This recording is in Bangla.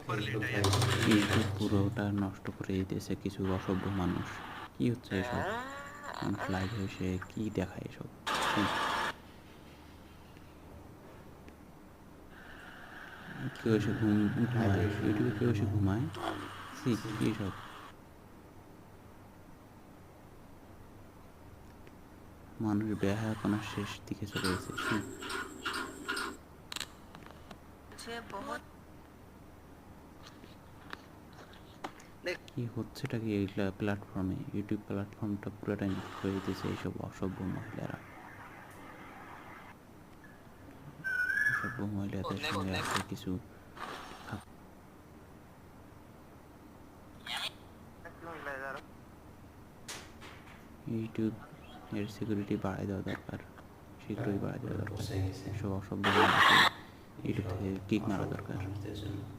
ইউটিউব পুরোটা নষ্ট করে দিতেছে কিছু অসভ্য মানুষ। কি হচ্ছে এসব? মানুষ লাইভে এসে কি দেখায় এসব? ছি! কেউ এসে ঘুমায়, ইউটিউবে কেউ এসে ঘুমায়? ছি! কি এসব? মানুষ বেহায়াপনার শেষ দিকে চলে গেছে। ছি! কি হচ্ছেটা কি এইগুলা প্ল্যাটফর্মে? ইউটিউব প্ল্যাটফর্মটা পুরোটাই নষ্ট করে দিতেছে এইসব অসভ্য মহিলারা। অসভ্য মহিলাদের সঙ্গে আছে কিছু ইউটিউব এর সিকিউরিটি বাড়ায় দেওয়া দরকার, শীঘ্রই বাড়ায় দেওয়া দরকার। এসব অসভ্য মহিলাকে ইউটিউব থেকে কিক মারা দরকার।